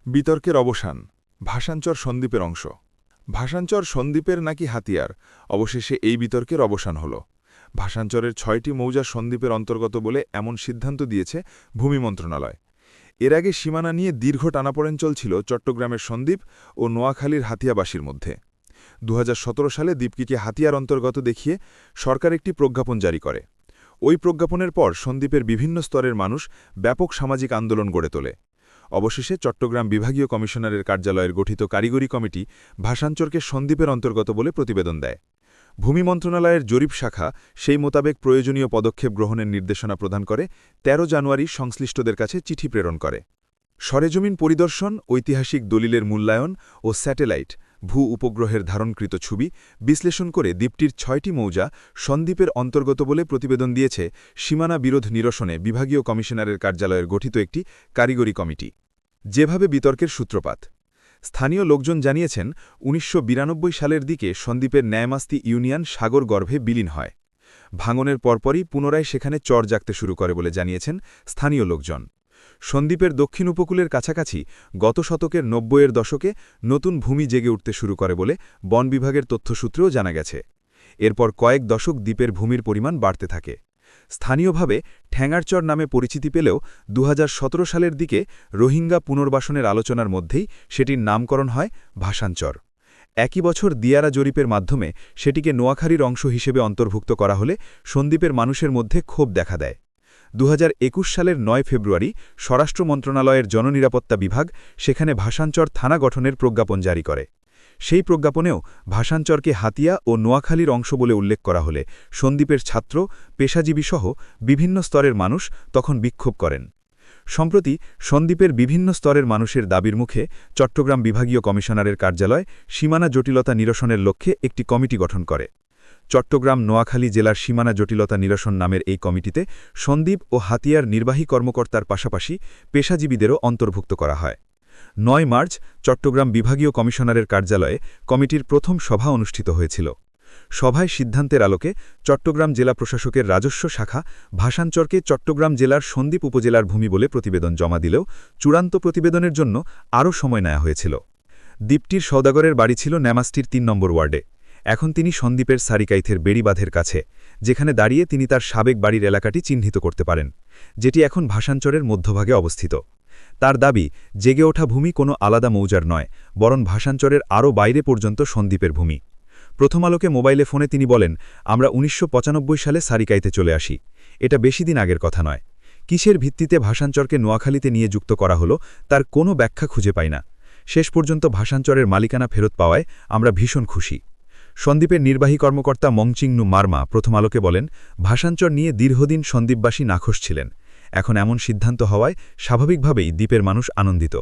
বিতর্কের অবসান ভাষাঞ্চর সন্দ্বীপের অংশ ভাষাঞ্চর সন্দ্বীপের নাকি হাতিয়ার অবশেষে এই বিতর্কের অবসান হল ভাষাঞ্চরের ৬টি মৌজা সন্দ্বীপের অন্তর্গত বলে এমন সিদ্ধান্ত দিয়েছে ভূমি মন্ত্রণালয় এর আগে সীমানা নিয়ে দীর্ঘ টানাপোড়েন চলছিল চট্টগ্রামের সন্দ্বীপ ও নোয়াখালীর হাতিয়াবাসীর মধ্যে ২০১৭ সালে দ্বীপটিকে হাতিয়ার অন্তর্গত দেখিয়ে সরকার একটি প্রজ্ঞাপন জারি করে ওই প্রজ্ঞাপনের পর সন্দ্বীপের বিভিন্ন স্তরের মানুষ ব্যাপক সামাজিক আন্দোলন গড়ে তোলে অবশেষে চট্টগ্রাম বিভাগীয় কমিশনারের কার্যালয়ের গঠিত কারিগরি কমিটি ভাষাঞ্চরকে সন্দ্বীপের অন্তর্গত বলে প্রতিবেদন দেয় ভূমি মন্ত্রণালয়ের জরিপ শাখা সেই মোতাবেক প্রয়োজনীয় পদক্ষেপ গ্রহণের নির্দেশনা প্রদান করে ১৩ জানুয়ারি সংশ্লিষ্টদের কাছে চিঠি প্রেরণ করে সরেজমিন পরিদর্শন ঐতিহাসিক দলিলের মূল্যায়ন ও স্যাটেলাইট ভূ উপগ্রহের ধারণকৃত ছবি বিশ্লেষণ করে দ্বীপটির ৬টি মৌজা সন্দ্বীপের অন্তর্গত বলে প্রতিবেদন দিয়েছে সীমানা বিরোধ নিরসনে বিভাগীয় কমিশনারের কার্যালয়ের গঠিত একটি কারিগরি কমিটি যেভাবে বিতর্কের সূত্রপাত স্থানীয় লোকজন জানিয়েছেন ১৯৯২ সালের দিকে সন্দ্বীপের ন্যায়মাস্তি ইউনিয়ন সাগর গর্ভে বিলীন হয় ভাঙনের পরপরই পুনরায় সেখানে চর জাগতে শুরু করে বলে জানিয়েছেন স্থানীয় লোকজন সন্দ্বীপের দক্ষিণ উপকূলের কাছাকাছি গত শতকের ৯০-এর দশকে নতুন ভূমি জেগে উঠতে শুরু করে বলে বন বিভাগের তথ্যসূত্রেও জানা গেছে এরপর কয়েক দশক দ্বীপের ভূমির পরিমাণ বাড়তে থাকে স্থানীয়ভাবে ঠ্যাঙারচর নামে পরিচিতি পেলেও ২০১৭ সালের দিকে রোহিঙ্গা পুনর্বাসনের আলোচনার মধ্যেই সেটির নামকরণ হয় ভাষাঞ্চর একই বছর দিয়ারা জরিপের মাধ্যমে সেটিকে নোয়াখালীর অংশ হিসেবে অন্তর্ভুক্ত করা হলে সন্দ্বীপের মানুষের মধ্যে ক্ষোভ দেখা দেয় ২০২১ সালের ৯ ফেব্রুয়ারি স্বরাষ্ট্র মন্ত্রণালয়ের জননিরাপত্তা বিভাগ সেখানে ভাষাঞ্চর থানা গঠনের প্রজ্ঞাপন জারি করে সেই প্রজ্ঞাপনেও ভাষাঞ্চরকে হাতিয়া ও নোয়াখালীর অংশ বলে উল্লেখ করা হলে সন্দ্বীপের ছাত্র পেশাজীবীসহ বিভিন্ন স্তরের মানুষ তখন বিক্ষোভ করেন সম্প্রতি সন্দ্বীপের বিভিন্ন স্তরের মানুষের দাবির মুখে চট্টগ্রাম বিভাগীয় কমিশনারের কার্যালয় সীমানা জটিলতা নিরসনের লক্ষ্যে একটি কমিটি গঠন করে চট্টগ্রাম নোয়াখালী জেলার সীমানা জটিলতা নিরসন নামের এই কমিটিতে সন্দ্বীপ ও হাতিয়ার নির্বাহী কর্মকর্তার পাশাপাশি পেশাজীবীদেরও অন্তর্ভুক্ত করা হয় ৯ মার্চ চট্টগ্রাম বিভাগীয় কমিশনারের কার্যালয়ে কমিটির প্রথম সভা অনুষ্ঠিত হয়েছিল সভায় সিদ্ধান্তের আলোকে চট্টগ্রাম জেলা প্রশাসকের রাজস্ব শাখা ভাষাঞ্চরকে চট্টগ্রাম জেলার সন্দ্বীপ উপজেলার ভূমি বলে প্রতিবেদন জমা দিলেও চূড়ান্ত প্রতিবেদনের জন্য আরও সময় নেওয়া হয়েছিল দ্বীপটির সওদাগরের বাড়ি ছিল ন্যামাস্টির ৩ নম্বর ওয়ার্ডে এখন তিনি সন্দ্বীপের সারিকাইথের বেড়িবাঁধের কাছে যেখানে দাঁড়িয়ে তিনি তার সাবেক বাড়ির এলাকাটি চিহ্নিত করতে পারেন যেটি এখন ভাষাঞ্চরের মধ্যভাগে অবস্থিত তার দাবি জেগে ওঠা ভূমি কোনো আলাদা মৌজার নয় বরং ভাষাঞ্চরের আরও বাইরে পর্যন্ত সন্দ্বীপের ভূমি প্রথম আলোকে মোবাইলে ফোনে তিনি বলেন আমরা ১৯৯৫ সালে সারিকাইতে চলে আসি এটা বেশি দিন আগের কথা নয় কিসের ভিত্তিতে ভাষাঞ্চরকে নোয়াখালীতে নিয়ে যুক্ত করা হলো তার কোনো ব্যাখ্যা খুঁজে পাই না শেষ পর্যন্ত ভাষাঞ্চরের মালিকানা ফেরত পাওয়ায় আমরা ভীষণ খুশি সন্দ্বীপের নির্বাহী কর্মকর্তা মংচিংনু মারমা প্রথম আলোকে বলেন ভাষাঞ্চর নিয়ে দীর্ঘদিন সন্দ্বীপবাসী নাখোশ ছিলেন এখন এমন সিদ্ধান্ত হওয়ায় স্বাভাবিকভাবেই দ্বীপের মানুষ আনন্দিত